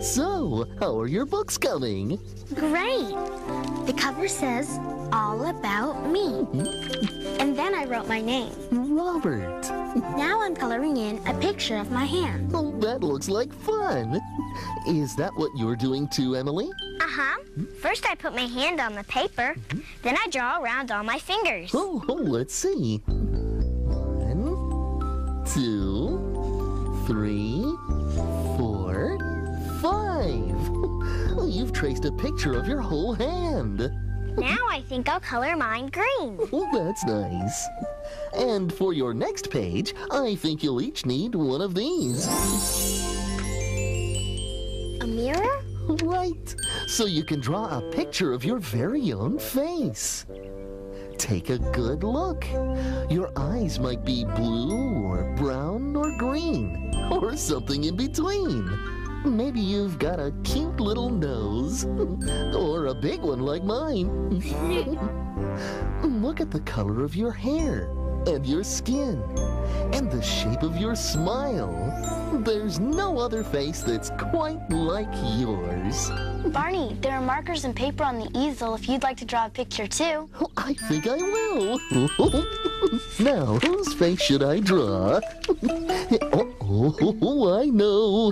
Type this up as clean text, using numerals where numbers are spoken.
So, how are your books coming? Great. The cover says, all about me. And then I wrote my name. Robert. Now I'm coloring in a picture of my hand. Oh, that looks like fun. Is that what you're doing too, Emily? Uh-huh. First I put my hand on the paper, then I draw around all my fingers. Oh, let's see. 1, 2, 3, 4, 5. Oh, you've traced a picture of your whole hand. Now I think I'll color mine green. Oh, that's nice. And for your next page, I think you'll each need one of these. A mirror? Right. So you can draw a picture of your very own face. Take a good look. Your eyes might be blue or brown or green or something in between. Maybe you've got a cute little nose or a big one like mine. Look at the color of your hair and your skin and the shape of your smile. There's no other face that's quite like yours. Barney, there are markers and paper on the easel if you'd like to draw a picture too. Oh, I think I will. Now, whose face should I draw? Oh, I know.